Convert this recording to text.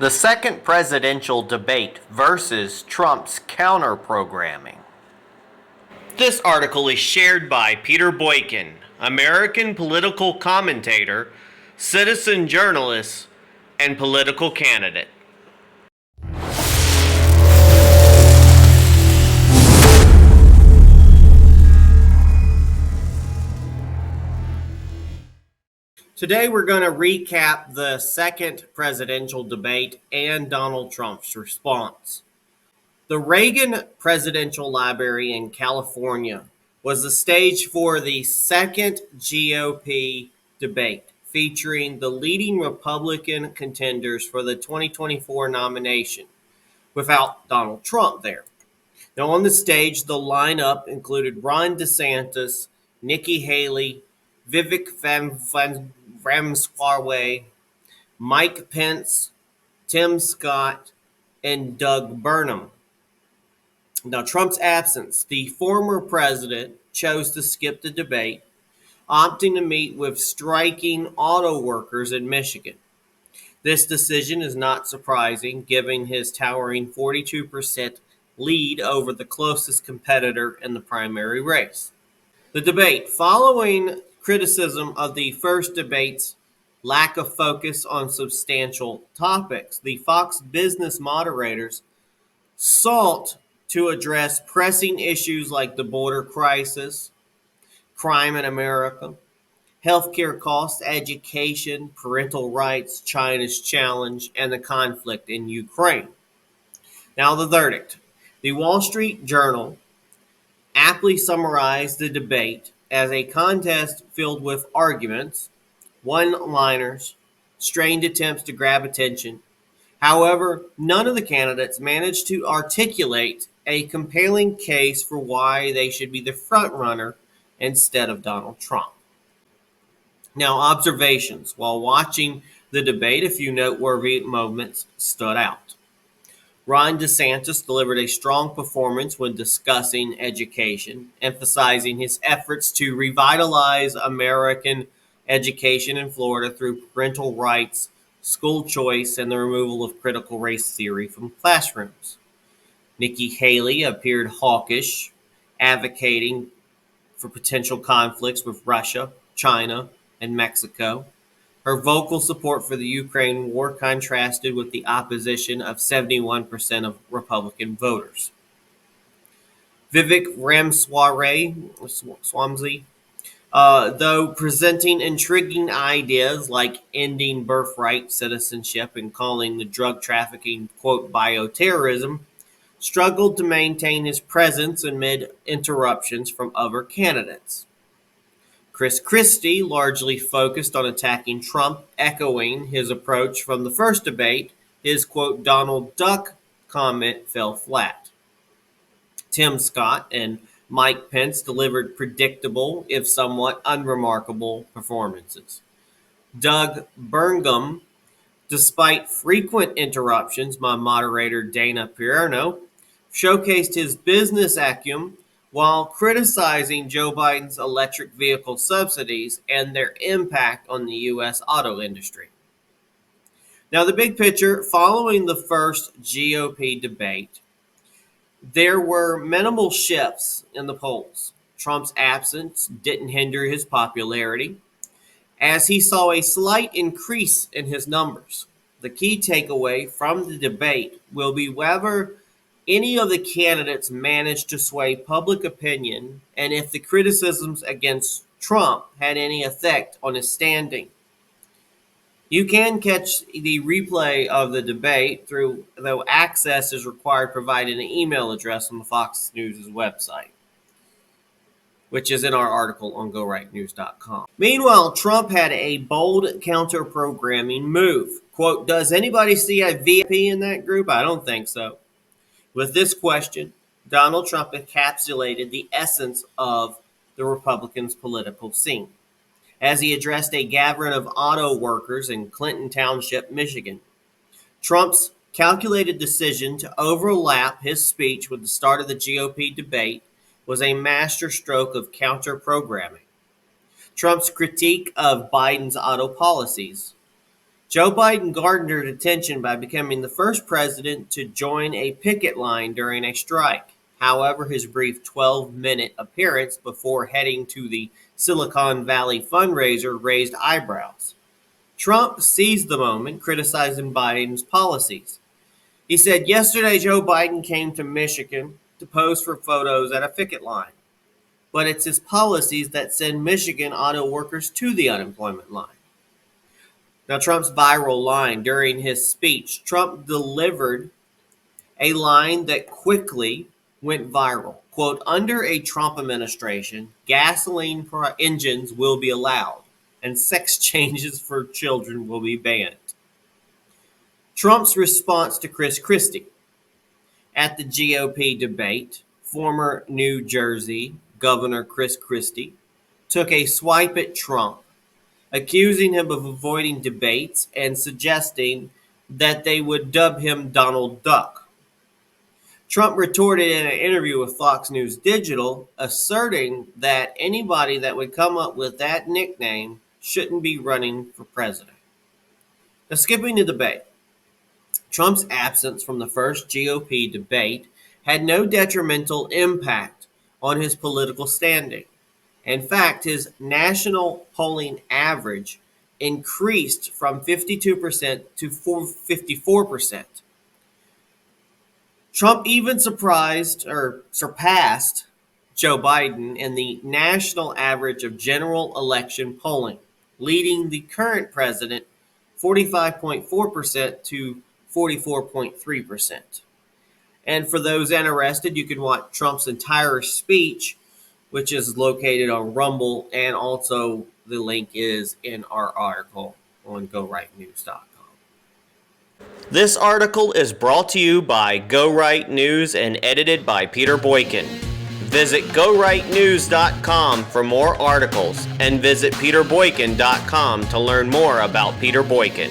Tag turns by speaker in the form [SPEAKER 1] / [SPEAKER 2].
[SPEAKER 1] The second presidential debate versus Trump's counter-programming. This article is shared by Peter Boykin, American political commentator, citizen journalist, and political candidate. Today we're going to recap the second presidential debate and Donald Trump's response. The Reagan Presidential Library in California was the stage for the second GOP debate, featuring the leading Republican contenders for the 2024 nomination, without Donald Trump there. Now on the stage, the lineup included Ron DeSantis, Nikki Haley, Vivek Ramaswamy, Mike Pence, Tim Scott, and Doug Burnham. Now, Trump's absence, the former president chose to skip the debate, opting to meet with striking auto workers in Michigan. This decision is not surprising, given his towering 42% lead over the closest competitor in the primary race. The debate, following criticism of the first debate's lack of focus on substantial topics, the Fox Business moderators sought to address pressing issues like the border crisis, crime in America, healthcare costs, education, parental rights, China's challenge, and the conflict in Ukraine. Now the verdict. The Wall Street Journal aptly summarized the debate as a contest filled with arguments, one-liners, strained attempts to grab attention. However, none of the candidates managed to articulate a compelling case for why they should be the front-runner instead of Donald Trump. Now, observations. While watching the debate, a few noteworthy moments stood out. Ron DeSantis delivered a strong performance when discussing education, emphasizing his efforts to revitalize American education in Florida through parental rights, school choice, and the removal of critical race theory from classrooms. Nikki Haley appeared hawkish, advocating for potential conflicts with Russia, China, and Mexico. Her vocal support for the Ukraine war contrasted with the opposition of 71% of Republican voters. Vivek Ramaswamy, though presenting intriguing ideas like ending birthright citizenship and calling the drug trafficking, quote, bioterrorism, struggled to maintain his presence amid interruptions from other candidates. Chris Christie largely focused on attacking Trump, echoing his approach from the first debate. His, quote, Donald Duck comment fell flat. Tim Scott and Mike Pence delivered predictable, if somewhat unremarkable, performances. Doug Burnham, despite frequent interruptions by moderator Dana Perino, showcased his business acumen while criticizing Joe Biden's electric vehicle subsidies and their impact on the U.S. auto industry. Now, the big picture, following the first GOP debate, there were minimal shifts in the polls. Trump's absence didn't hinder his popularity, as he saw a slight increase in his numbers. The key takeaway from the debate will be whether any of the candidates managed to sway public opinion and if the criticisms against Trump had any effect on his standing. You can catch the replay of the debate though access is required, providing an email address on the Fox News' website, which is in our article on GoRightNews.com. Meanwhile, Trump had a bold counter-programming move. Quote, does anybody see a VIP in that group? I don't think so. With this question, Donald Trump encapsulated the essence of the Republicans' political scene as he addressed a gathering of auto workers in Clinton Township, Michigan. Trump's calculated decision to overlap his speech with the start of the GOP debate was a masterstroke of counter-programming. Trump's critique of Biden's auto policies Joe Biden garnered attention by becoming the first president to join a picket line during a strike. However, his brief 12-minute appearance before heading to the Silicon Valley fundraiser raised eyebrows. Trump seized the moment, criticizing Biden's policies. He said, "Yesterday, Joe Biden came to Michigan to pose for photos at a picket line. But it's his policies that send Michigan auto workers to the unemployment line." Now, Trump's viral line during his speech, Trump delivered a line that quickly went viral. Quote, "Under a Trump administration, gasoline engines will be allowed, and sex changes for children will be banned." Trump's response to Chris Christie. At the GOP debate, former New Jersey Governor Chris Christie took a swipe at Trump, accusing him of avoiding debates and suggesting that they would dub him Donald Duck. Trump retorted in an interview with Fox News Digital, asserting that anybody that would come up with that nickname shouldn't be running for president. Now, skipping the debate, Trump's absence from the first GOP debate had no detrimental impact on his political standing. In fact, his national polling average increased from 52% to 54%. Trump even surpassed Joe Biden in the national average of general election polling, leading the current president 45.4% to 44.3%. And for those interested, you can watch Trump's entire speech, which is located on Rumble, and also the link is in our article on GoRightNews.com. This article is brought to you by Go Right News and edited by Peter Boykin. Visit GoRightNews.com for more articles and visit PeterBoykin.com to learn more about Peter Boykin.